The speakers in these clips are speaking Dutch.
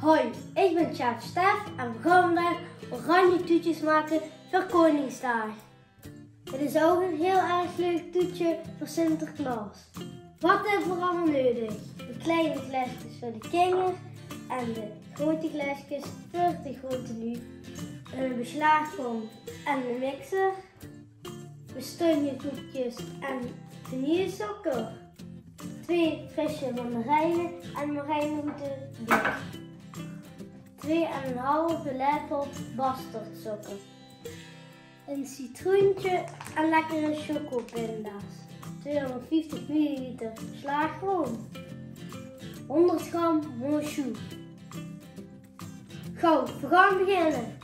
Hoi, ik ben Tjaat Stef en we gaan vandaag oranje toetjes maken voor Koningsdag. Het is ook een heel erg leuk toetje voor Sinterklaas. Wat hebben we allemaal nodig? De kleine glaasjes voor de kinderen en de grote glaasjes voor de grote nu. Een beslaagkom en een mixer. Bestanjekoekjes en vanillesuiker. 2 frisse mandarijnen en marijnroute bier. 2,5 lepel bastardsuiker. Een citroentje en lekkere chocopinda's. 250 ml slagroom. 100 gram monchou. Gauw, we gaan beginnen.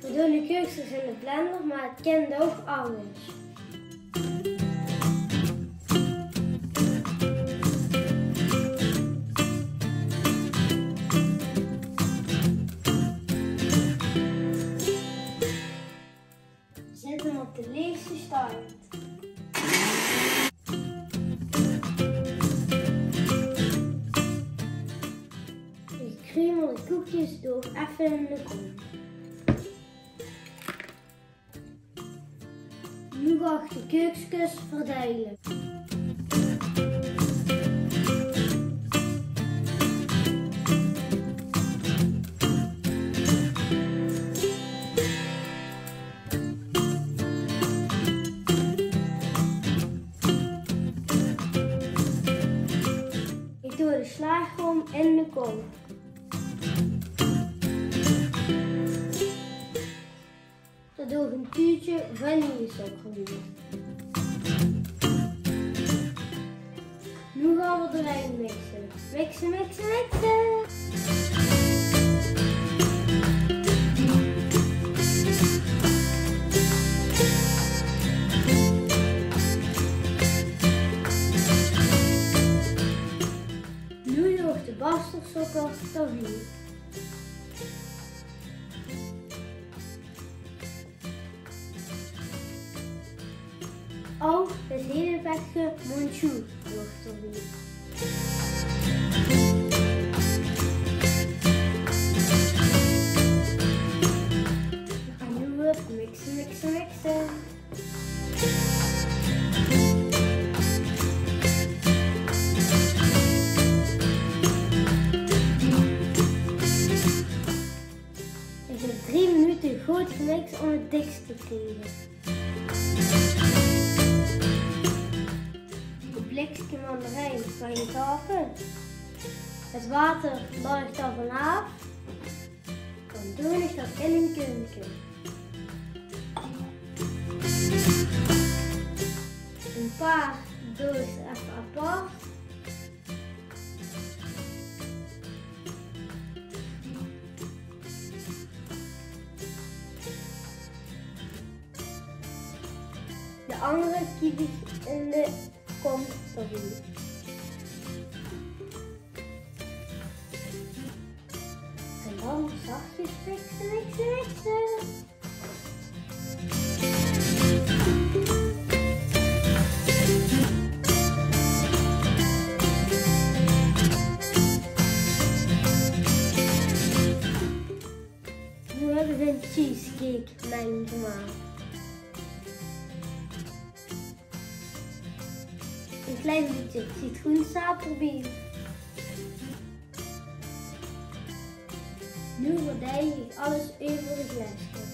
We doen de keukens in de blender, maar het kent ook anders. Zet hem op de leegste stand. Ik krumel de koekjes door even in de kom. Nu ga ik de keukens verdelen. Ik doe de slagroom in de kom. Dan doe ik een tuutje vanillesuiker in. Nu gaan we erin mixen. Mixen, mixen, mixen. Nu doe ik de bastardsuiker erbij. Ook het hele pakje monchou wordt erbij. We gaan nu weer mixen, mixen, mixen. Ik heb 3 minuten goed gemixt om het dikst te krijgen. Blikje mandarijn van je tafel. Het water buigt er vanaf. Dan doe ik dat in een kunnetje. Een paar doe ik even apart. De andere kiep ik in de kom erbij. En dan zachtjes mixen, mixen, mixen. Nu hebben we een cheesecake lijn gemaakt. Een klein beetje citroensap erbij. Nu verdeel ik alles over de glasjes.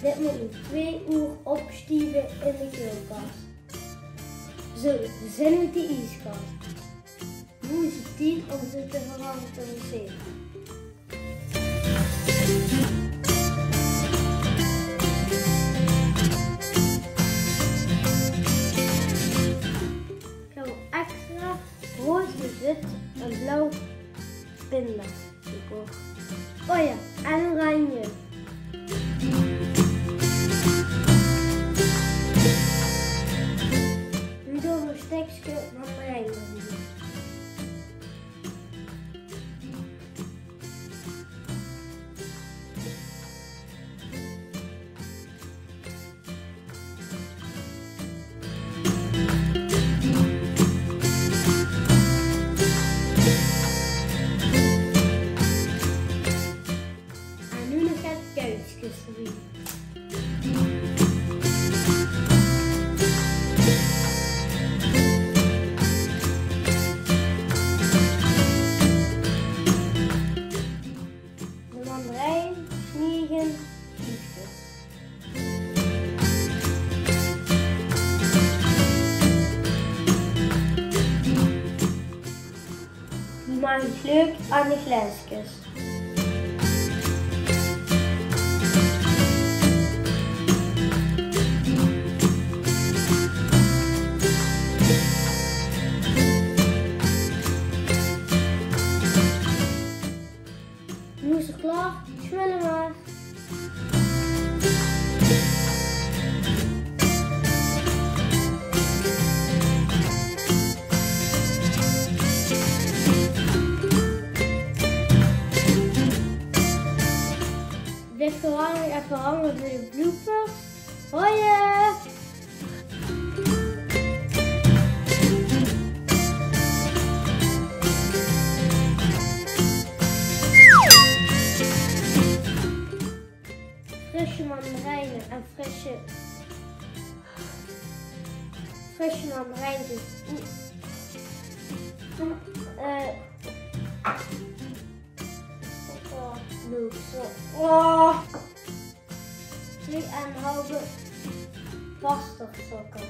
Dit moet nog 2 uur opstieven in de koelkast. Zo, we zijn met de ijskast. Nu is het tijd om ze te verwarmen. Ik heb extra rood gezet en blauw pinda gekocht. Oh ja, en oranje. Nu doen we een stukje mandarijn erin. 3. De mandarijn, 9 stukjes. Die maak ik leuk aan de glaasjes. Nu is het klaar, smellen maar. Dit verhang ik even hangen voor de bloopers. Hoi! Frisse mandarijnen en frisse mandarijntjes. Oh. 2,5 pastagsokken.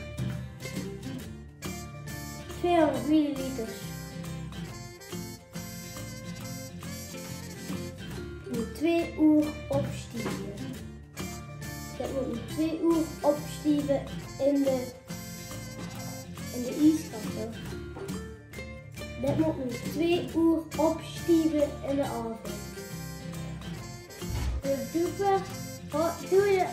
200 milliliter. Moet 2 uur opstieven. Dat moet 2 uur opstieven in de ijskast. Dat moet nu 2 uur opstieven in de oven. De bloopers, doe je